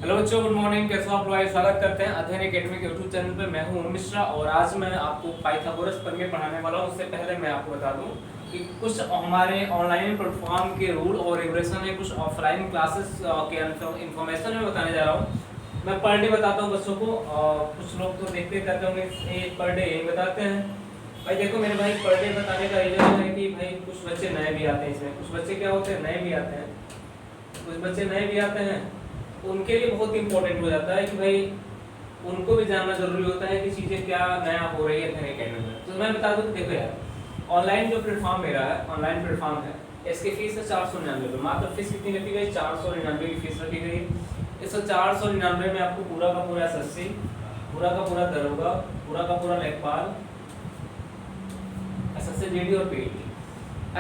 Hello बच्चों, good morning. कैसे हो आप लोग? स्वागत करते हैं अध्ययन एकेडमी के यूट्यूब चैनल पे। मैं हूं ओम मिश्रा और आज मैं आपको पाइथागोरस प्रमेय पढ़ाने वाला हूं। उससे पहले मैं आपको बता दूं कि कुछ हमारे ऑनलाइन प्लेटफॉर्म के रूल और रेगुलेशन है, कुछ ऑफलाइन क्लासेस के इन्फॉर्मेशन मैं बताने जा रहा हूं। मैं पर डे बताता हूं बच्चों को। कुछ लोग तो देखते करते होंगे पर डे यही बताते हैं। भाई देखो मेरे भाई, पर डे बताने का रीजन है कि भाई कुछ बच्चे नए भी आते हैं इसमें। कुछ बच्चे क्या होते हैं, नए भी आते हैं। कुछ बच्चे नए भी आते हैं, उनके लिए बहुत इंपॉर्टेंट हो जाता है कि भाई उनको भी जानना जरूरी होता है कि चीज़ें क्या नया हो रही है अध्ययन एकेडमी में। तो मैं बता दूं कि देखो यार, ऑनलाइन जो प्लेटफॉर्म मेरा है, ऑनलाइन प्लेटफॉर्म है, इसकी फीस है 499। मात्र फीस कितनी रखी गई? 499 की फीस रखी गई। इस 499 में आपको पूरा का पूरा एसएससी, पूरा का पूरा दरोगा, पूरा का पूरा लेखपाल, एसएससी जीडी और पीईटी।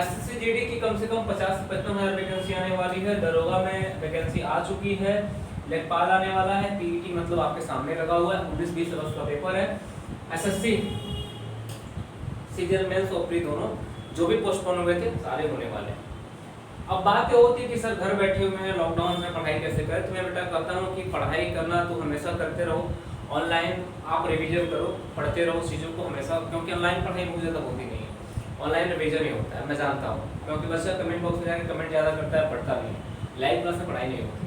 एसएससी जीडी की कम से कम 50 से 55 हज़ार वैकेंसी आने वाली है। दरोगा में वैकेंसी आ चुकी है। लेखपाल आने वाला है। पीईटी मतलब आपके सामने लगा हुआ है, 19-20 अगस्त का पेपर है। एसएससी सीनियर मेंस और प्री दोनों जो भी पोस्टपोन हुए थे सारे होने वाले हैं। अब बात ये होती है कि सर घर बैठे हुए हैं, लॉकडाउन में पढ़ाई कैसे करें? तो मैं बेटा कहता हूँ कि पढ़ाई करना तो हमेशा करते रहो। ऑनलाइन आप रिवीजन करो, पढ़ते रहो चीज़ों को हमेशा, क्योंकि ऑनलाइन पढ़ाई बहुत ज़्यादा होती नहीं है। ऑनलाइन रिवीजन ही होता है, मैं जानता हूँ, क्योंकि बच्चा कमेंट बॉक्स में जाकर कमेंट ज़्यादा करता है, पढ़ता नहीं है। लाइव क्लास में पढ़ाई नहीं होती।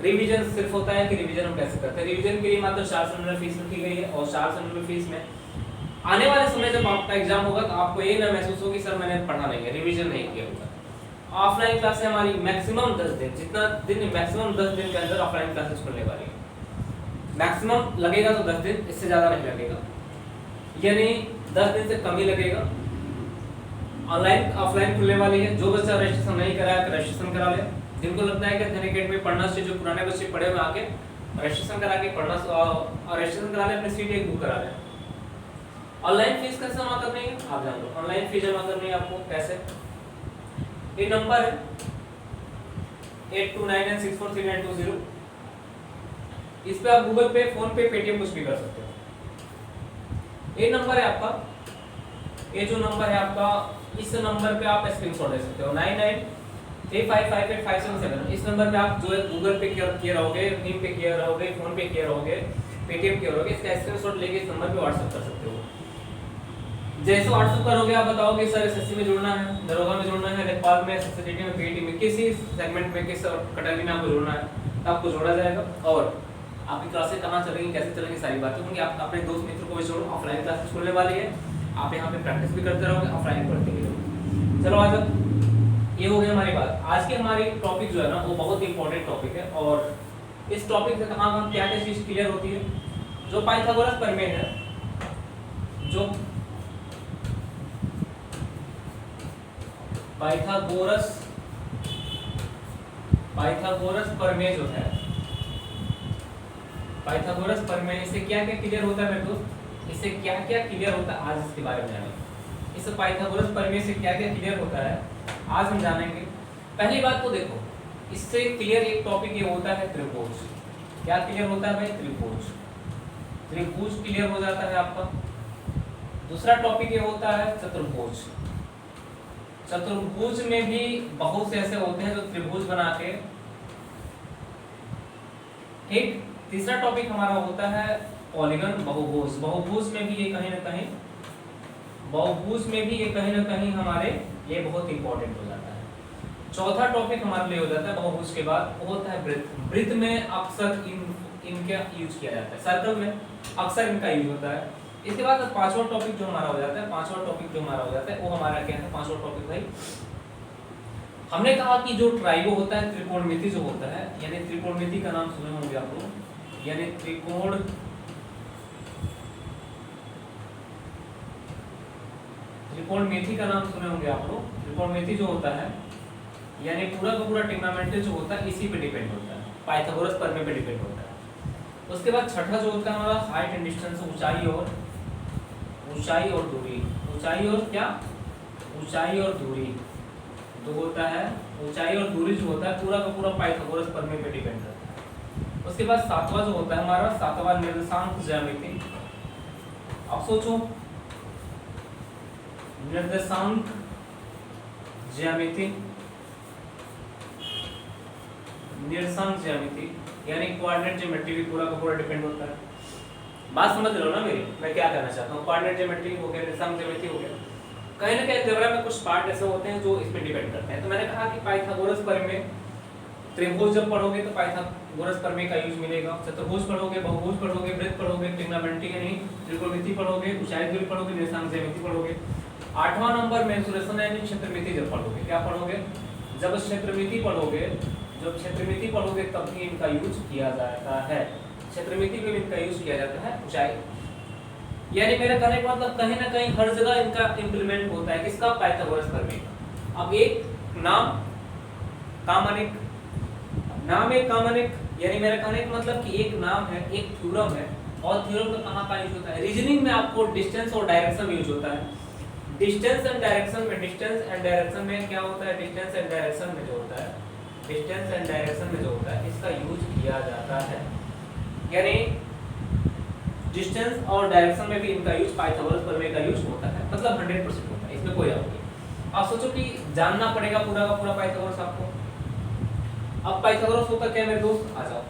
रिवीजन सिर्फ होता है कि रिवीजन हम कैसे करते हैं। रिवीजन के लिए मात्र 499 फीस रखी गई है और 499 फीस में आने वाले समय जब आपका एग्जाम होगा तो आपको ये ना महसूस हो कि सर मैंने पढ़ा नहीं है, रिवीजन नहीं किया होगा। ऑफलाइन क्लासें हमारी मैक्सिमम 10 दिन, जितना दिन मैक्सिमम 10 दिन के अंदर ऑफलाइन क्लासेस खुलने वाली है। मैक्सिमम लगेगा तो 10 दिन, इससे ज़्यादा नहीं लगेगा, यानी 10 दिन से कम ही लगेगा। ऑनलाइन ऑफलाइन खुलने वाली है। जो बच्चा रजिस्ट्रेशन नहीं कराया तो रजिस्ट्रेशन करा ले। जिनको लगता है कि अध्ययन एकेडमी पढ़ना चाहिए, जो पुराने बच्चे पढ़े हुए आके रजिस्ट्रेशन करा के पढ़ना और रजिस्ट्रेशन करा ले, अपनी सीट एक बुक करा ले। ऑनलाइन फीस कैसे जमा करनी है आप जान लो। ऑनलाइन फीस जमा करनी है आपको कैसे? ये नंबर है 8299643920। इस पे आप गूगल पे, फोन पे, पेटीएम कुछ भी कर सकते हो। ये नंबर है आपका, ये जो नंबर है आपका, इस नंबर पे आप स्क्रीनशॉट ले सकते हो। 99355857। इस नंबर पे आप जो है गूगल पे किया रहोगे, नीम पे किया रहोगे, फोन पे किया रहोगे, पेटीएम किया रहोगे, इसका स्क्रीनशॉट लेके इस नंबर पे व्हाट्सएप कर सकते हो। जैसे व्हाट्सएप करोगे आप बताओगे सर एसएससी में जुड़ना है, दरोगा में जुड़ना है, लेखपाल में, एसएससी में, पीईटी में, किसी सेगमेंट में, किस कैटेगरी में आपको जुड़ना है, आपको जोड़ा जाएगा। और आपकी क्लासें कहाँ चलेंगी, कैसे चलेंगी, सारी बातें होंगी। आप अपने दोस्त मित्र को भी जोड़ो। ऑफलाइन क्लासेस खुलने वाली है, आप यहाँ पे प्रैक्टिस भी करते रहोगे, ऑफलाइन पढ़ते भी रहोगे। चलो आज ये हो गई हमारी बात। आज की हमारी टॉपिक जो है ना वो बहुत इंपॉर्टेंट टॉपिक है और इस टॉपिक से कहाँ क्या क्या चीज़ क्लियर होती है। जो पाइथागोरस प्रमेय है, जो पाइथागोरस प्रमेय जो है, पाइथागोरस प्रमेय, इससे क्या क्या क्लियर होता है मेरे दोस्त? इससे क्या क्या क्लियर होता है आज इसके बारे में जानेंगे। इस पाइथागोरस प्रमेय से क्या क्या क्लियर होता है आज हम जानेंगे। पहली बात तो देखो, इससे क्लियर एक टॉपिक ये होता है त्रिभुज। क्या क्लियर होता है भाई? त्रिभुज। त्रिभुज क्लियर हो जाता है आपका। दूसरा टॉपिक ये होता है चतुर्भुज। चतुर्भुज में भी बहुत से ऐसे होते हैं जो त्रिभुज बना के, ठीक। तीसरा टॉपिक हमारा होता है पॉलीगन, बहुभुज। बहुभुज में भी ये कहीं ना कहीं, बहुभुज में भी ये कहीं ना कहीं हमारे लिए बहुत इंपॉर्टेंट हो जाता है। चौथा टॉपिक हमारे लिए हो जाता है बहुभुज के बाद, वो होता है वृत्त। वृत्त में अक्सर इनका यूज किया जाता है, सर्कल में अक्सर इनका यूज होता है। इसके बाद पांचवा टॉपिक जो हमारा हो जाता है, पांचवा टॉपिक जो हमारा हो जाता है वो हमारा क्या है? पांचवा टॉपिक भाई, हमने कहा कि जो ट्राइगो होता है, त्रिकोणमिति जो होता है, यानी त्रिकोणमिति का नाम सुने होंगे आप लोग, यानी त्रिकोणमिति का नाम सुने होंगे आप लोग। त्रिकोणमिति जो होता है यानी पूरा का पूरा ट्रिग्नोमेट्री जो होता है इसी पे डिपेंड होता है, पाइथागोरस प्रमेय पे डिपेंड होता है। उसके बाद छठा जो होता है हमारा हाइट एंड डिस्टेंस, ऊंचाई और दूरी। ऊंचाई और क्या? ऊंचाई और दूरी जो होता है, ऊंचाई और दूरी जो होता है पूरा का पूरा पाइथागोरस प्रमेय पे डिपेंड करता है। उसके बाद सातवां जो होता है हमारा, सातवां निर्देशांक ज्यामिति। अब सोचो, निर्देशांक ज्यामिति, निरसंग ज्यामिति यानी कोऑर्डिनेट ज्योमेट्री भी पूरा का पूरा डिपेंड होता है। बात समझ लो ना मेरी, मैं क्या कहना चाहता हूँ। कोऑर्डिनेट ज्योमेट्री हो गया, निरसंग ज्यामिति हो गया, कहीं ना कहीं अलजेब्रा में कुछ पार्ट ऐसे होते हैं जो इस पे डिपेंड करते हैं। तो मैंने कहा कि पाइथागोरस प्रमेय, त्रिभुज जब पढ़ोगे तो पाइथागोरस प्रमेय का यूज मिलेगा। चतुर्भुज पढ़ोगे, बहुभुज पढ़ोगे, वृत्त पढ़ोगे, ट्रिग्नोमेट्री यानी त्रिकोणमिति पढ़ोगे, ऊंचाई दूरी पढ़ोगे, निरसंग ज्यामिति पढ़ोगे। 8वां नंबर मेंसुरेशन यानी क्षेत्रमिति जब पढ़ोगे, क्या पढ़ोगे, जब क्षेत्रमिति पढ़ोगे, जब क्षेत्रमिति पढ़ोगे तब भी इनका यूज किया जाता है। क्षेत्रमिति में इनका यूज किया जाता है ऊंचाई, यानी मेरा कहने का मतलब कहीं ना कहीं हर जगह इनका इंप्लीमेंट होता है। किसका, पाइथागोरस प्रमेय का। अब एक नाम कामनिक, नाम एक कामनिक, यानी मेरा कहने का मतलब कि एक नाम है, एक थ्योरम है, और थ्योरम का कहाँ का यूज होता है, रीजनिंग में आपको डिस्टेंस और डायरेक्शन यूज होता है। डिस्टेंस एंड डायरेक्शन में, डिस्टेंस एंड डायरेक्शन में क्या होता है, डिस्टेंस एंड डायरेक्शन में जो होता है, डिस्टेंस एंड डायरेक्शन में जो होता है इसका यूज किया जाता है। यानी डिस्टेंस और डायरेक्शन में भी इनका यूज, पाइथागोरस प्रमेय का यूज होता है, मतलब 100% होता है, इसमें कोई डाउट नहीं। आप सोचो कि जानना पड़ेगा पूरा का पूरा पाइथागोरस आपको। अब पाइथागोरस होता क्या मेरे दोस्त, आ जाओ।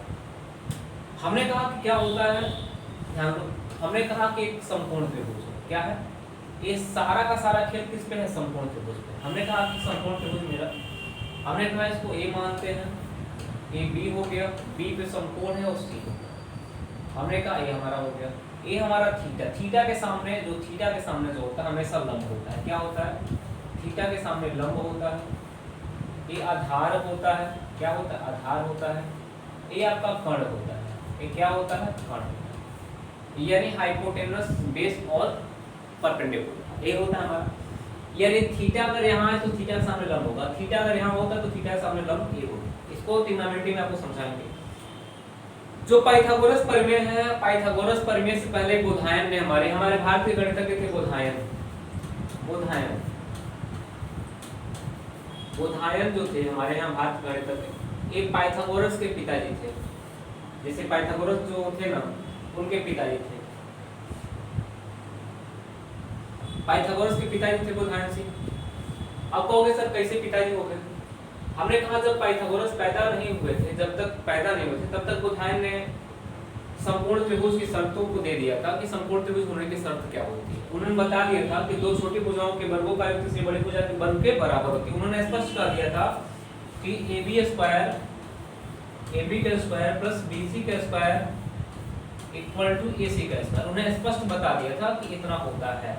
हमने कहा कि क्या होता है, ध्यान दो, हमने कहा कि एक समकोण त्रिभुज है, क्या है, ये सारा का सारा खेल किस पे है, समकोण त्रिभुज पे। हमने कहा कि समकोण त्रिभुज मेरा, हमने कहा इसको ए मानते हैं, ए बी हो गया, बी पे समकोण है और सी हो गया। हमने कहा ए हमारा हो गया, ए हमारा थीटा, थीटा के सामने जो, थीटा के सामने जो होता है हमेशा लंब होता है। क्या होता है, थीटा के सामने लंब होता है। ये आधार होता है, क्या होता है, आधार होता है। ये आपका कर्ण होता है, ये क्या होता है, कर्ण होता है, यानी हाइपोटेनस, बेस और परपेंडिकुलर, ये होता है हमारा। यानी थीटा अगर यहाँ है तो थीटा के सामने लंब होगा, थीटा अगर यहाँ होता है तो थीटा के सामने लंब ये होगा। इसको ट्रिग्नोमेट्री में आपको समझाएंगे। जो पाइथागोरस प्रमेय है, पाइथागोरस प्रमेय से पहले बोधायन ने, हमारे भारतीय गणितज्ञ थे बोधायन, बोधायन जो थे हमारे यहाँ भारतीय गणितज्ञ, एक पाइथागोरस के पिताजी थे। जैसे पाइथागोरस जो थे ना, उनके पिताजी थे, पाइथागोरस के पिताजी थे बोधायन से। अब कहोगे सर कैसे पिताजी हो गए, हमने कहा जब पाइथागोरस पैदा नहीं हुए थे, जब तक पैदा नहीं हुए थे तब तक बोधायन ने संपूर्ण त्रिभुज की शर्तों को दे दिया था कि संपूर्ण त्रिभुज होने की शर्त क्या होती है। उन्होंने बता दिया था कि दो छोटी भुजाओं के वर्गों का योग किसी बड़ी भुजा के वर्ग के बराबर होती है। उन्होंने स्पष्ट कर दिया था कि AB का स्क्वायर प्लस BC का स्क्वायर इक्वल टू AC का स्क्वायर, उन्हें स्पष्ट बता दिया था कि इतना होता है।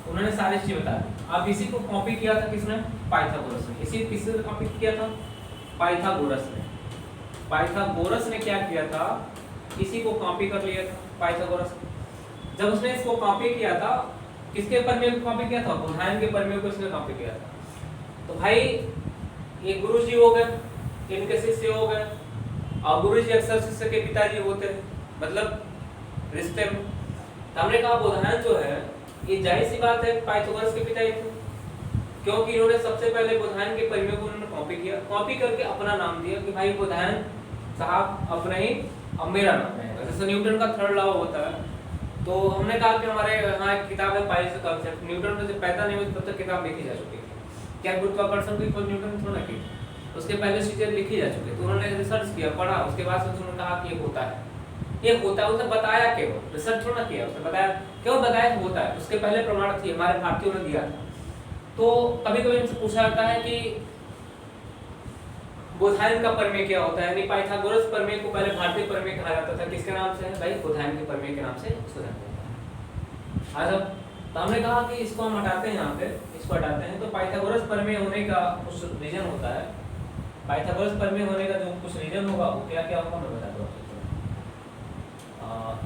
उन्होंने सारी चीजें बता दी। अब इसी को कॉपी किया था किसने, पाइथागोरस ने। इसी किससे कॉपी किया था, पाइथागोरस ने। पाइथागोरस ने क्या किया था, इसी को कॉपी कर लिया था पाइथागोरस। जब उसने इसको कॉपी किया था, किसके प्रमेय को कॉपी किया था, बोधायन के प्रमेय को इसने कॉपी किया था। तो भाई ये गुरुजी हो गए, इनके शिष्य हो गए, और गुरुजी अक्सर शिष्य के पिताजी होते हैं, मतलब रिश्ते में। हमने कहा बोधायन जो है ये जाहिर सी बात है पाइथागोरस के पिताजी थे, क्योंकि इन्होंने सबसे पहले बोधायन के प्रमेय को उन्होंने कॉपी किया, कॉपी करके अपना नाम दिया कि भाई बोधायन साहब अपना ही, अब मेरा नाम है। जैसे न्यूटन का थर्ड लॉ होता है, तो हमने कहा कि हमारे यहाँ एक किताब है पाइथागोरस कॉन्सेप्ट, न्यूटन ने जब पैदा नहीं हुई तब तक किताब लिखी जा चुकी थी। क्या गुरुत्वाकर्षण की खोज न्यूटन ने थोड़ा की, उसके पहले चीजें लिखी जा चुकी, तो उन्होंने रिसर्च किया, पढ़ा, उसके बाद से उन्होंने कहा कि ये होता है, ये होता है। उसने बताया, केवल रिसर्च थोड़ा किया, उसने बताया, क्यों बताया कि होता है। उसके पहले प्रमाण थी, हमारे भारतीयों ने दिया था। तो कभी कभी इनसे पूछा जाता है कि बोधायन का प्रमेय क्या होता है, यानी पाइथागोरस प्रमेय को पहले भारतीय प्रमेय कहा जाता था, किसके नाम से है भाई, बोधायन के प्रमेय के नाम से उसको जानते हैं। आज तो हमने कहा कि इसको हम हटाते हैं, यहाँ पे इसको हटाते हैं, तो पाइथागोरस प्रमेय होने का कुछ रीजन होता है। पाइथागोरस प्रमेय होने का जो कुछ रीजन होगा वो क्या क्या होगा मैं बता दूँ।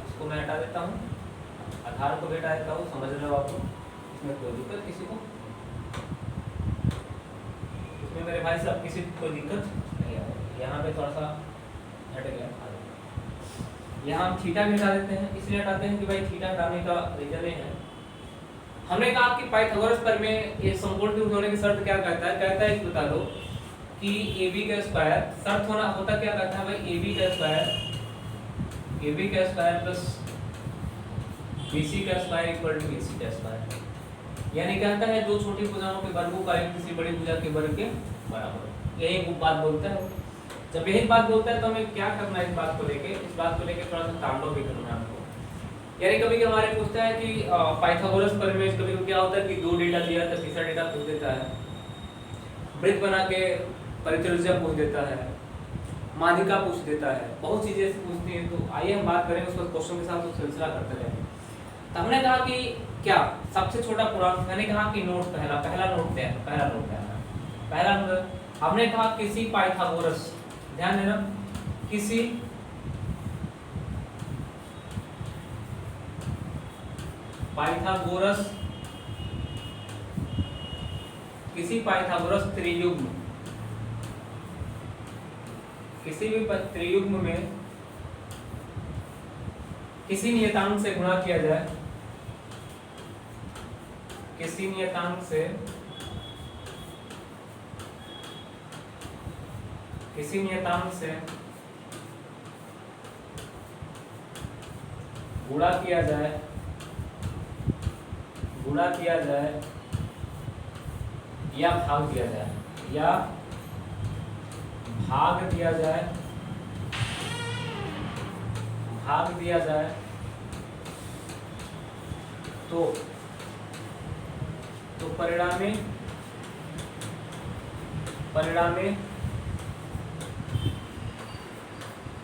इसको मैं हटा देता हूँ, आधार को भी हटा देता हूँ, समझ रहे हो आप, इसमें कोई दिक्कत किसी को, इसमें मेरे भाई साहब किसी को कोई दिक्कत नहीं आ रही। यहाँ पे थोड़ा सा हट गया, यहाँ हम थीटा भी हटा देते हैं, इसलिए हटाते हैं कि भाई थीटा हटाने का रीजन है। हमने कहा कि पाइथागोरस प्रमेय ये संपूर्ण त्रिभुज होने की शर्त क्या कहता है, कहता है कि बता दो कि AB का स्क्वायर, शर्त होता क्या कहता है भाई, AB का स्क्वायर प्लस BC का स्क्वायर इक्वल टू BC का स्क्वायर, यानी कहता है दो छोटी भुजाओं के वर्गों का योग किसी बड़ी भुजा के वर्ग के बराबर। यही बात बोलता है। जब यही बात बोलता है तो हमें क्या करना है इस बात को लेके, इस बात को लेके थोड़ा सा तांडव भी करना है हमको। यानी कभी कभी हमारे पूछता है कि पाइथागोरस प्रमेय कभी कभी क्या होता है कि 2 डेटा दिया था, तीसरा डेटा पूछ देता है, वृत्त बना के परित्रिज्या पूछ देता है, माध्यिका पूछ देता है, बहुत चीजें ऐसी पूछती हैं। तो आइए हम बात करें उसको क्वेश्चन के साथ सिलसिला करते रहेंगे। तो हमने कहा कि क्या सबसे छोटा पूर्णांक, मैंने कहा कि नोट पहला नोट क्या है, पहला नोट हमने कहा किसी पाइथागोरस, ध्यान देना, किसी पाइथागोरस त्रियुग्म, किसी भी त्रियुग्म में किसी नियतांक से गुणा किया जाए, किसी नियतांक से गुणा किया जाए या भाग दिया जाए तो परिणामी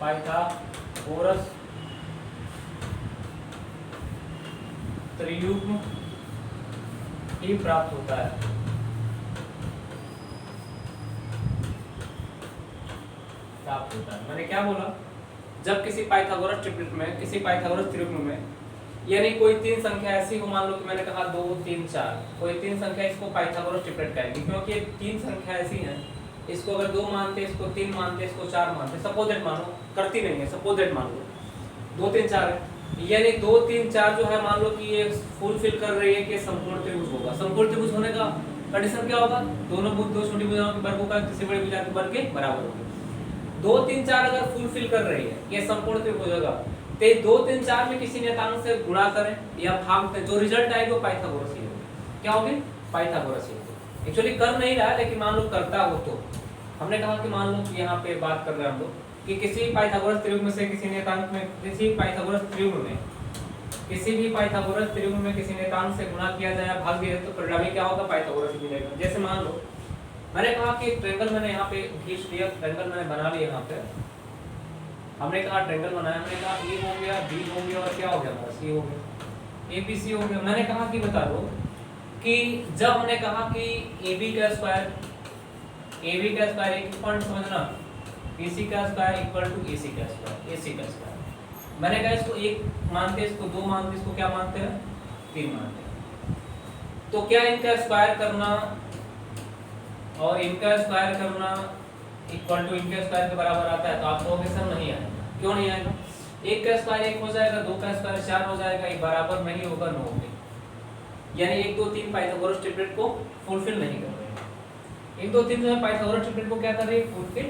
पाइथागोरस त्रियुग्म ही प्राप्त होता है। मैंने क्या बोला, जब किसी पाइथागोरस ट्रिपलेट में, किसी पाइथागोरस त्रियुग्म में, यानी कोई तीन संख्या ऐसी हो, मान लो कि मैंने कहा 2 3 4, कोई तीन संख्या, इसको पाइथागोरस ट्रिपलेट कहेंगे क्योंकि ये तीन संख्या ऐसी हैं, इसको अगर 2 मानते, इसको 3 मानते, इसको 4 मानते, सपोजेट मानो, करती नहीं है, सपोजेट मान लो 2 3 4 है, यानी 2 3 4 जो है, मान लो कि ये फुलफिल कर रही है कि संपूर्ण त्रिभुज होगा। संपूर्ण त्रिभुज होने का कंडीशन क्या होगा, दोनों भुज दो छोटी भुजाओं के वर्गों का किसी बड़ी भुजा के वर्ग के बराबर होगा। 2 3 4 अगर फुलफिल कर रही है, ये संपूर्ण त्रिभुज होगा, तो 2 3 4 में किसी नियतांक से गुणा करें या भाग दें, जो रिजल्ट आएगा वो पाइथागोरस ही होगा। क्या होगी, पाइथागोरस ही होगा। एक्चुअली कर नहीं रहा है, लेकिन मान लो करता हो तो हमने कहा कि मान लो यहाँ पे बात कर रहे हैं हम लोग कि किसी पाइथागोरस त्रियुग्म से किसी नियतांक में, किसी पाइथागोरस त्रियुग्म में, किसी भी पाइथागोरस त्रियुग्म में किसी नियतांक से गुणा किया जाए या भाग दिया तो परिणामी क्या होगा, पाइथागोरस ही मिलेगा। जैसे मान लो मैंने कहा कि ट्रायंगल मैंने यहाँ पे खींच लिया, ट्रायंगल मैंने बना लिया, यहाँ पे हमने कहा ट्रायंगल बनाया, हमने कहा ए हो गया, बी हो गया और क्या हो गया हमारा, सी हो गया, ए बी सी हो गया। मैंने कहा कि बता दो कि जब हमने कहा कि ए बी का स्क्वायर एक पॉइंट समझना, BC का स्क्वायर इक्वल टू AC का स्क्वायर, मैंने कहा इसको 1 मानते, इसको 2 मानते, इसको क्या मानते हैं, 3 मानते हैं। तो क्या इनका स्क्वायर करना और इनका स्क्वायर करना इक्वल टू इनके स्क्वायर के बराबर आता है? तो आप कहोगे सर नहीं आएगा। क्यों नहीं आएगा? 1 का स्क्वायर 1 हो जाएगा, 2 का स्क्वायर 4 हो जाएगा, ये बराबर नहीं होगा 9 के, यानी 1 2 3 पाइथागोरस ट्रिपलेट को फुलफिल नहीं कर रहे हैं। 1 2 3 जो है पाइथागोरस ट्रिपलेट को क्या कर रही है, फुलफिल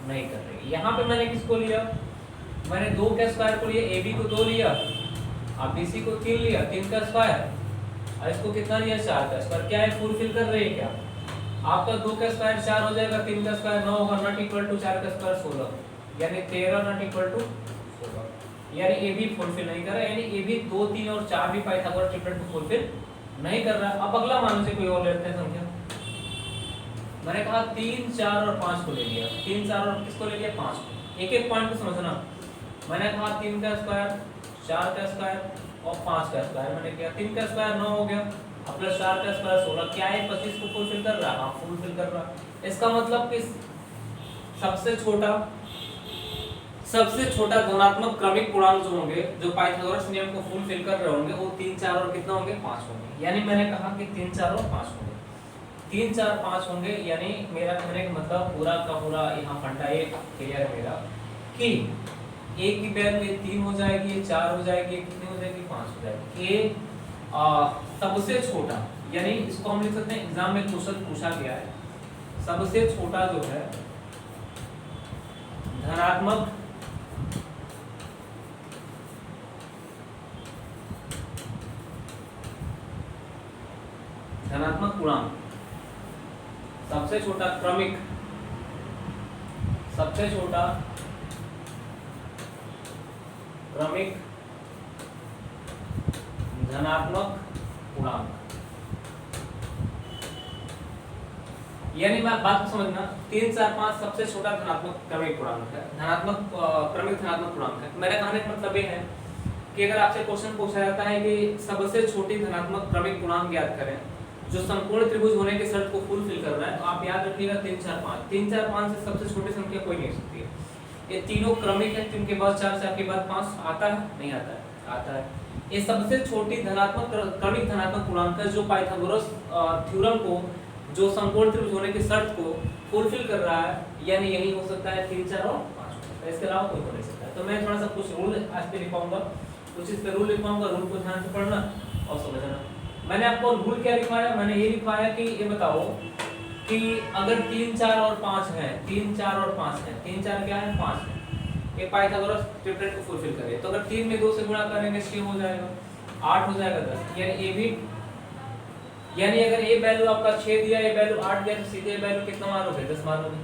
नहीं कर रही है। यहाँ पे मैंने किसको लिया, मैंने 2 के स्क्वायर को लिया, AB को 2 लिया, अब BC को 3 लिया, 3 का स्क्वायर, और इसको कितना लिया, 4 का स्क्वायर। क्या है, फुलफिल कर रही है क्या? आपका 2 का स्क्वायर 4 हो जाएगा, 3 का स्क्वायर 9 होगा, नॉट इक्वल टू 4 का स्क्वायर 16, यानी 13 नॉट इक्वल टू 16, यानी AB फुलफिल नहीं कर रहा, यानी AB 2 3 और 4 भी पाइथागोरस ट्रिपलेट को फुलफिल नहीं कर रहा। अब अगला मान लीजिए कोई और लेते हैं संख्या, मैंने कहा 3 4 और 5 को ले लिया, 3 4 और किसको ले लिया, 5 को। एक एक पॉइंट को समझना, मैंने कहा 3 का स्क्वायर 4 का स्क्वायर और 5 का स्क्वायर, मैंने किया 3 का स्क्वायर 9 हो गया, अब प्लस 4 का स्क्वायर 16, क्या है 25 को फुलफिल कर रहा है? हाँ फुलफिल कर रहा है। इसका मतलब कि सबसे छोटा गुणात्मक क्रमिक पूर्णांक जो होंगे, जो पाइथागोरस नियम को फुलफिल कर रहे होंगे, वो 3 4 और कितना होंगे, 5 होंगे। यानी मैंने कहा कि 3 4 और 5 होंगे, 3 4 5 होंगे, यानी मेरा कहने का मतलब पूरा का पूरा यहाँ फंडा ये क्लियर है मेरा कि एक की वैल्यू 3 हो जाएगी, 4 हो जाएगी, कितनी हो जाएगी, 5 हो जाएगी। ये सबसे छोटा, यानी इसको हम लिख सकते हैं, एग्जाम में क्वेश्चन पूछा गया है, सबसे छोटा जो है धनात्मक पूर्णांक, सबसे छोटा क्रमिक सबसे छोटा क्रमिक धनात्मक पूर्णांक। यानी बात को समझना, 3, 4, 5 सबसे छोटा धनात्मक क्रमिक पूर्णांक है, क्रमिक धनात्मक पूर्णांक है। मेरा कहने का मतलब ये है कि अगर आपसे क्वेश्चन पूछा जाता है कि सबसे छोटी धनात्मक क्रमिक पूर्णांक याद करें जो संपूर्ण त्रिभुज होने की शर्त को फुलफिल कर रहा है, तो आप याद रखिएगा 3, 4, 5। 3, 4, 5 से सबसे छोटी संख्या कोई नहीं हो सकती है। ये तीनों क्रमिक है, 3 के बाद 4, 4 के बाद 5 आता है, नहीं आता है, आता है। ये सबसे छोटी धनात्मक क्रमिक धनात्मक पूर्णांक है जो पाइथागोरस थ्योरम को, जो संपूर्ण त्रिभुज होने की शर्त को फुलफिल कर रहा है, यानी यही हो सकता है 3, 4 और 5। इसके अलावा कोई हो नहीं सकता है। तो मैं थोड़ा सा कुछ रूल आज पे लिखवाऊंगा, कुछ इस पे रूल लिखवाऊंगा, रूल को ध्यान से पढ़ना और समझना। मैंने आपको रूल क्या लिखवाया, मैंने ये लिखवाया कि ये बताओ कि अगर 3, 4 और 5 है, 3, 4 और 5 है, 3, 4 क्या है, 5 है, ये पाइथागोरस ट्रिपलेट को फुलफिल करे। तो अगर 3 में 2 से गुणा करेंगे 6 हो जाएगा, 8 हो जाएगा 10, यानी ए भी, यानी अगर ये वैल्यू आपका 6 दिया, ये वैल्यू 8 दिया, तो सीधे वैल्यू कितना मानोगे, 10 मानोगे,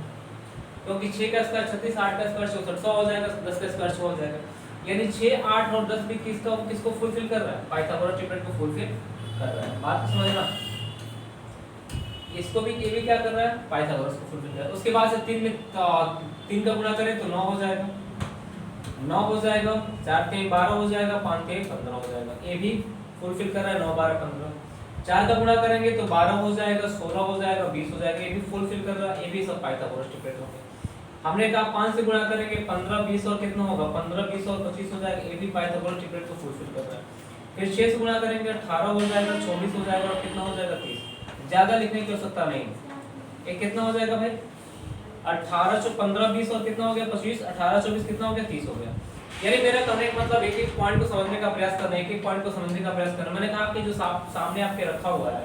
क्योंकि 6 का स्क्वायर 36, 8 का स्क्वायर 64, 100 हो जाएगा, 10 का स्क्वायर 100 हो जाएगा। यानी 6, 8 और 10 भी किसको फुलफिल कर रहा है, पाइथागोरस ट्रिपलेट को फुलफिल कर रहा है। बात समझना, इसको भी ये भी क्या कर रहा है, पाइथागोरस को फुलफिल कर रहा है। उसके बाद से 3 में 3 का गुणा करें तो 9 हो जाएगा, 9 हो जाएगा, 4 3 12 हो जाएगा, 5 3 15 हो जाएगा, ये भी फुलफिल कर रहा है, 9 12 15। 4 का गुणा करेंगे तो 12 हो जाएगा, 16 हो जाएगा, 20 हो जाएगा, ये भी फुलफिल कर रहा है, ये भी सब पाइथागोरस ट्रिपलेट होंगे। हमने कहा 5 से गुणा करेंगे 15 20 और कितना होगा, 15 20 और 25 हो जाएगा, ये भी पाइथागोरस ट्रिपलेट को फुलफिल कर रहा है। फिर 6 से गुणा करेंगे 18 हो जाएगा, 24 हो जाएगा और कितना हो जाएगा, 30। ज्यादा लिखने की आवश्यकता नहीं, ये कितना हो जाएगा भाई, 18 से 15 20 और कितना हो गया, 25, 18 24 कितना हो गया, 30 हो गया। यानी मेरा कहने का मतलब एक एक पॉइंट को समझने का प्रयास करना, एक एक पॉइंट को समझने का प्रयास करना। मैंने कहा कि जो सामने आपके रखा हुआ है,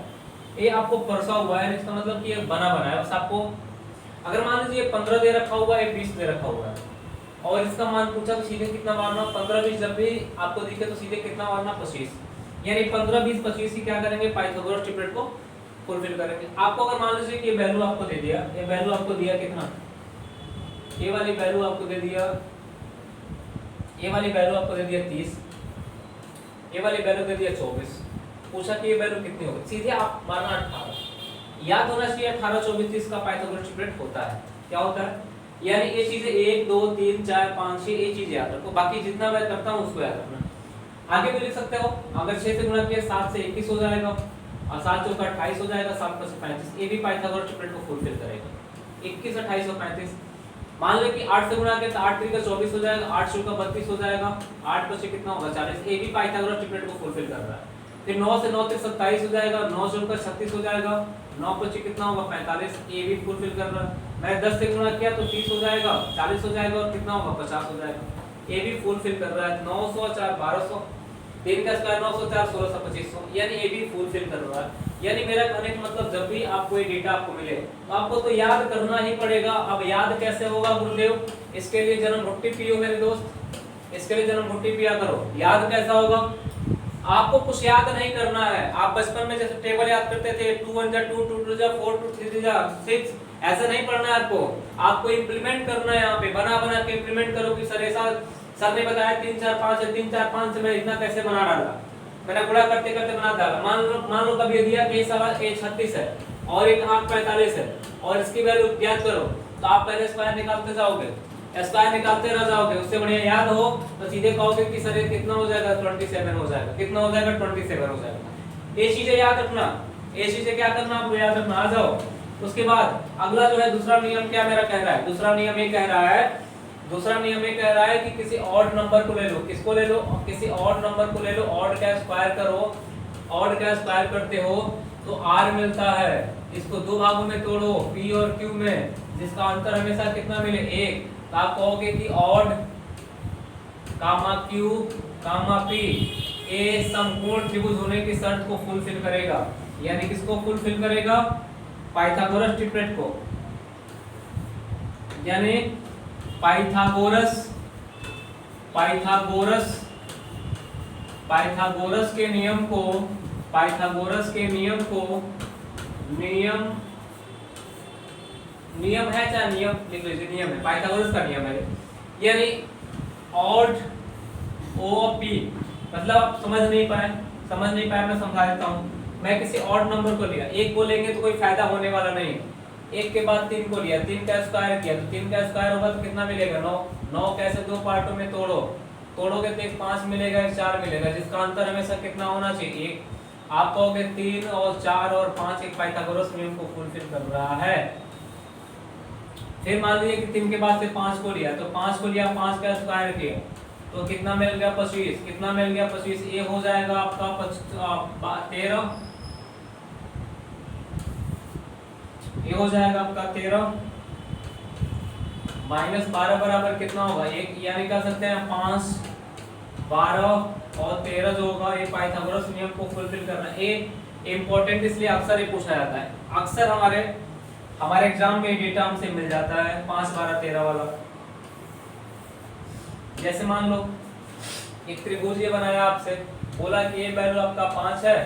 ये आपको परसा हुआ है, इसका मतलब कि ये बना है। बस आपको अगर मान लीजिए 15 दे रखा हुआ है, 20 दे रखा हुआ है, और इसका मान पूछा तो सीधे कितना मारना, 15 20 जब भी आपको दिखे तो सीधे कितना मारना, 25। यानी 15 20 25 की क्या करेंगे, पाइथागोरस ट्रिपलेट को फुलफिल करेंगे। आपको अगर मान लीजिए कि ये वैल्यू आपको दे दिया, ये वैल्यू आपको दिया कितना, ये वाली वैल्यू आपको दे दिया, ये वाली वैल्यू आपको दे दिया 30, ये वाली वैल्यू दे दिया 24, पूछा कि ये वैल्यू कितनी होगी, सीधे आप मारना 18। याद होना चाहिए 18 24 30 का पाइथागोरस ट्रिपलेट होता है, क्या होता है, यानी ये चीजें 1 2 3 4 5 6 ये चीज याद रखो, बाकी जितना मैं करता हूं उसको याद रखना। आगे भी लिख सकते हो, अगर 6 से गुणा किया 7 से 21 हो जाएगा, और 7 चौका 28 हो जाएगा, 7 5 35, ये भी पाइथागोरस ट्रिपलेट को फुलफिल करेगा। 21 28 और 35। मान लो कि 8 से गुणा किया तो 8 3 का 24 हो जाएगा, 8 चौका 32 हो जाएगा, 8 5 कितना होगा, 40, ये भी पाइथागोरस ट्रिपलेट को फुलफिल कर रहा है। फिर 9 से 9 तक 27 हो जाएगा, 9 चौका 36 हो जाएगा, 9 25 कितना होगा, 45, ये भी फुलफिल कर रहा है। मैं 10 से गुणा किया तो 30 हो जाएगा, 40 हो जाएगा और कितना होगा, 50 हो जाएगा, ये भी फुलफिल कर रहा है। 900 4 1200, 3 का स्क्वायर 900 4 1600 2500, यानी ये भी फुलफिल कर रहा है। यानी मेरा कहने का मतलब जब भी आपको ये डेटा आपको मिले तो आपको तो याद करना ही पड़ेगा। अब याद कैसे होगा गुरुदेव, इसके लिए जन्म भुट्टी पियो मेरे दोस्त, इसके लिए जन्म भुट्टी पिया करो। याद कैसा होगा, आपको कुछ याद नहीं करना है। आप बचपन में जैसे टेबल याद करते थे 2 1 जा 2 2 2 जा 4 2 3 जा 6, ऐसा नहीं पढ़ना है आपको। आपको इंप्लीमेंट करना है, यहाँ पे बना बना के इंप्लीमेंट करो कि सर ऐसा सर ने बताया 3 4 5 है, 3 4 5 से मैं इतना कैसे बना डाला, मैंने गुणा करते करते बना डाला। मान लो कभी दिया कि ये सवाल a 36 है और एक आंक 45 है और इसकी वैल्यू ज्ञात करो, तो आप पहले स्क्वायर निकालते जाओगे, स्क्वायर निकालते रह जाओगे, उससे बढ़िया याद हो तो सीधे कहोगे कि सर ये कितना हो जाएगा, 27 हो जाएगा, कितना हो जाएगा, 27 हो जाएगा। ये चीजें याद रखना, ये चीजें क्या करना आपको याद रखना। आ जाओ, उसके बाद अगला जो है दूसरा नियम क्या मेरा कह रहा है, दूसरा नियम ये कह रहा है, दूसरा नियम ये कह रहा है कि किसी ऑड नंबर को ले लो, किसको ले लो, किसी ऑड नंबर को ले लो, ऑड का स्क्वायर करो, ऑड का स्क्वायर करते हो तो r मिलता है, इसको दो भागों में तोड़ो p और q में, जिसका अंतर हमेशा कितना मिले 1, तो आप कहोगे कि ऑड कामा q कामा p ए समकोण त्रिभुज होने की शर्त को फुलफिल करेगा। यानी किसको फुलफिल करेगा, पाइथागोरस ट्रिपलेट को, यानी पाइथागोरस पाइथागोरस पाइथागोरस के नियम को, पाइथागोरस के नियम को नियम नियम है, चाहे नियम लिख लीजिए, नियम है, पाइथागोरस का नियम है। यानी ऑड OP, मतलब आप समझ नहीं पाए मैं समझा देता हूँ। मैं किसी ऑड नंबर को लिया, एक को लेंगे तो कोई फायदा होने वाला नहीं। एक के बाद 3 को लिया, 3 का स्क्वायर किया तो 3 का स्क्वायर होगा तो कितना मिलेगा 9। 9 कैसे दो पार्टों में तोड़ोगे तो एक 5 मिलेगा, एक 4 मिलेगा, जिसका अंतर हमेशा कितना होना चाहिए 1। आप कहोगे 3 और 4 और 5 एक पाइथागोरस नियम को फुलफिल कर रहा है। फिर मान लीजिए कि 3 के बाद से 5 को लिया, तो 5 को लिया, 5 का स्क्वायर किया तो कितना मिल गया 25। कितना मिल गया 25, ये हो जाएगा आपका 13, ये हो जाएगा आपका 13 माइनस 12 बराबर कितना होगा 1, यानी कह सकते हैं 5, 12 और 13 जो होगा ये पाइथागोरस नियम को फुलफिल करना है। ये इंपॉर्टेंट इसलिए अक्सर ये पूछा जाता है, अक्सर हमारे एग्जाम में डेटा हमसे मिल जाता है 5, 12, 13 वाला। जैसे मान लो एक त्रिभुज ये बनाया आपसे, बोला कि ये वैल्यू आपका 5 है,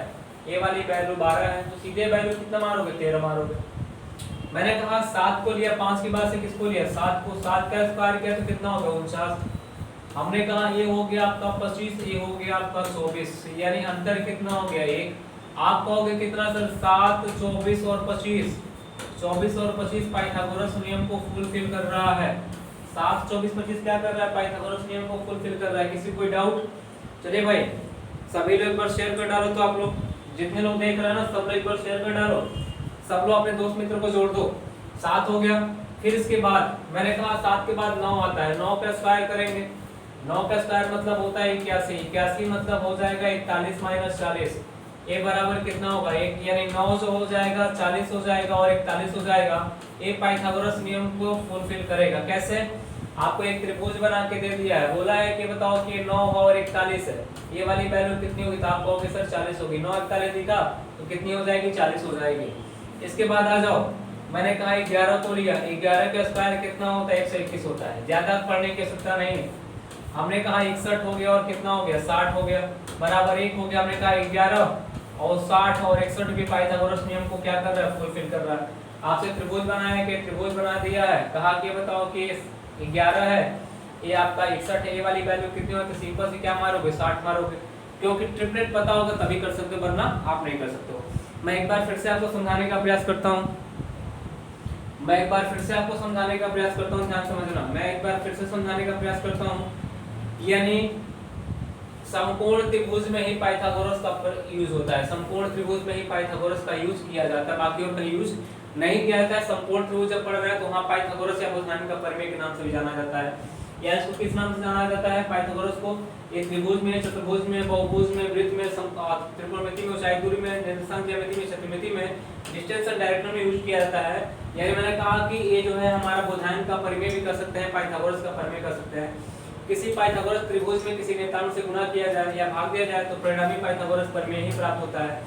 ये वाली वैल्यू 12 है, तो सीधे वैल्यू कितना मारोगे 13 मारोगे। मैंने कहा 7 को लिया, 5 के बाद से किसको लिया 7 को, 7 का स्क्वायर किया तो कितना होगा 49। हमने कहा ये हो गया आपका 25, ये हो गया आपका 24, यानी अंतर कितना हो गया 1। आप कहोगे कितना सर 7, 24 और 25, 24 और 25 पाइथागोरस नियम को फुलफिल कर रहा है। 7, 24, 25 क्या कर रहा है पाइथागोरस नियम को फुलफिल कर रहा है। किसी कोई डाउट? चलिए भाई सभी लोग एक बार शेयर कर डालो, तो आप लोग जितने लोग देख रहे हैं ना सब लोग एक बार शेयर कर डालो, सब लोग अपने दोस्त मित्र को जोड़ दो। 7 हो गया, फिर इसके बाद मैंने कहा 7 के बाद 9 आता है, 9 का स्क्वायर करेंगे, 9 का स्क्वायर मतलब होता है 81, 81 मतलब हो जाएगा 41 माइनस 40, ये बराबर कितना होगा 1, यानी 9 जो हो जाएगा 40 हो जाएगा और 41 हो जाएगा। ये पाइथागोरस नियम को फुलफिल करेगा। कैसे? आपको एक त्रिभुज बना के दे दिया है, बोला है कि बताओ कि 9 और 41 है, ये वाली वैल्यू कितनी होगी, तो आप कहोगे सर 40 होगी। 9 41 दिखा तो कितनी हो जाएगी 40 हो जाएगी। इसके बाद आ जाओ, मैंने कहा 11 को लिया, 11 का स्क्वायर कितना होता है 121 होता है, ज्यादा पढ़ने की आवश्यकता नहीं है। हमने कहा 61 हो गया और कितना हो गया 60 हो गया, बराबर 1 हो गया। हमने कहा 11 और 60 और 61 भी पाइथागोरस नियम को क्या कर रहा है फुलफिल कर रहा है। आपसे त्रिभुज बनाया कि त्रिभुज बना दिया है, कहा कि बताओ कि 11 है, ये आपका 61 है, ये वाली वैल्यू कितनी होती है, सिंपल से क्या मारोगे 60 मारोगे, क्योंकि ट्रिपलेट पता होगा तभी कर सकते हो, वरना आप नहीं कर सकते हो। मैं एक बार फिर से आपको समझाने का प्रयास करता हूँ, ध्यान समझना। मैं एक बार फिर से समझाने का प्रयास करता हूँ, यानी समकोण त्रिभुज में ही पाइथागोरस का यूज होता है, समकोण त्रिभुज में ही पाइथागोरस का यूज किया जाता है, बाकी और कहीं यूज नहीं किया जाता है। समकोण त्रिभुज जब पढ़ रहे हैं तो वहाँ पाइथागोरस या बोधायन का प्रमेय के नाम से भी जाना जाता है, या इसको किस नाम से जाना जाता है पाइथागोरस को। ये त्रिभुज में, चतुर्भुज में, बहुभुज में, वृत्त में, त्रिकोणमिति में, ऊंचाई दूरी में, निर्देशांक ज्यामिति में, क्षैतिज में, डिस्टेंस एंड डायरेक्शन में यूज किया जाता है। यानी मैंने कहा कि ये जो है हमारा बोधायन का प्रमेय भी कर सकते हैं, पाइथागोरस का प्रमेय कर सकते हैं। किसी पाइथागोरस त्रिभुज में किसी नियतांक से गुणा किया जाए या भाग दिया जाए तो परिणामी पाइथागोरस प्रमेय ही प्राप्त होता है।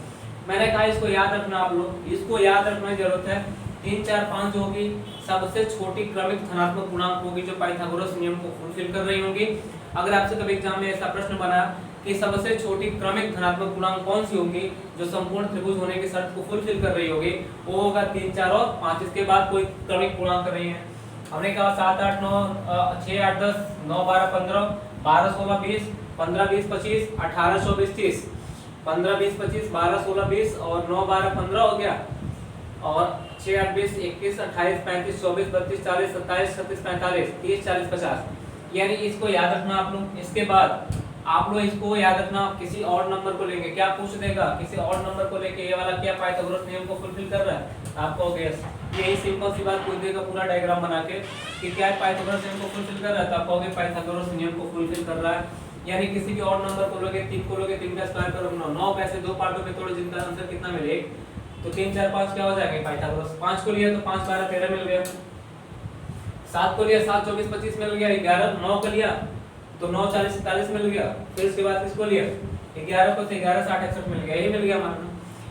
मैंने कहा इसको याद रखना, आप लोग इसको याद रखने की जरूरत है। 3, 4, 5 होगी सबसे छोटी क्रमिक धनात्मक गुणांक होगी जो पाइथागोरस नियम को फुलफिल कर रही होंगी। अगर आपसे कभी एग्जाम में ऐसा प्रश्न बना कि सबसे छोटी क्रमिक धनात्मक गुणांक कौन सी होगी जो संपूर्ण त्रिभुज होने की शर्त को फुलफिल कर रही होगी, वो होगा 3, 4 और 5। इसके बाद कोई क्रमिक गुणांक नहीं है। हमने कहा 7, 8, 9, 6, 8, 10, 9, 12, 15, 12, 16, 20, 15, 20, 25, 18, 24, 30, 15, 20, 25, 12, 16, 20 और 9, 12, 15 हो गया, और 6, 8, 20, 21, 28, 35, 24, 32, 40, 27, 36, 45, 30, 40, 50, यानी इसको याद रखना आप लोग। इसके बाद आप लोग इसको याद रखना, किसी और नंबर को लेंगे क्या पूछ देगा, किसी और नंबर को लेके ये वाला क्या पाइथागोरस नियम को फुलफिल कर रहा है, आपको यस, यही सिंपल सी बात पूछ देगा पूरा डायग्राम बना के कि क्या पाइथागोरस नियम को फुलफिल कर रहा है, तो आप कहोगे पाइथागोरस नियम को फुलफिल कर रहा है। यानी किसी भी और नंबर को लोगे 3 को लोगे, 3 का स्क्वायर करोगे 9, 9 कैसे दो पार्टों में तोड़ो जिनका आंसर कितना मिले 1, तो 3, 4, 5 क्या हो जाएगा पाइथागोरस। 5 को लिया तो 5, 12, 13 मिल गया, 7 को लिया 7, 24, 25 मिल गया, 11, 9 को लिया तो 9, 40, 47 मिल गया, फिर उसके बाद किसको लिया 11 को, तो 11, 60, 61 मिल गया, यही मिल गया मानना।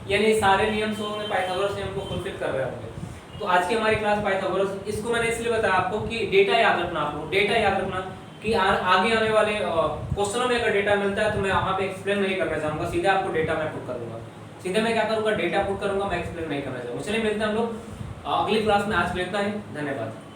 यानी सारे नियम सो में पाइथागोरस नियम को फुलफिल कर रहे होंगे। तो आज की हमारी क्लास पाइथागोरस, इसको मैंने इसलिए बताया आपको कि डेटा याद रखना, आपको डेटा याद रखना कि आगे आने वाले क्वेश्चनों में अगर डेटा मिलता है तो मैं वहां पे एक्सप्लेन नहीं करना चाहूंगा, सीधे आपको डेटा मैं पुट करूंगा, सीधे मैं क्या करूंगा डेटा पुट करूंगा, मैं एक्सप्लेन नहीं करना चाहूंगा। चलिए मिलते हैं हम लोग अगली क्लास में आज के लिए इतना ही। धन्यवाद।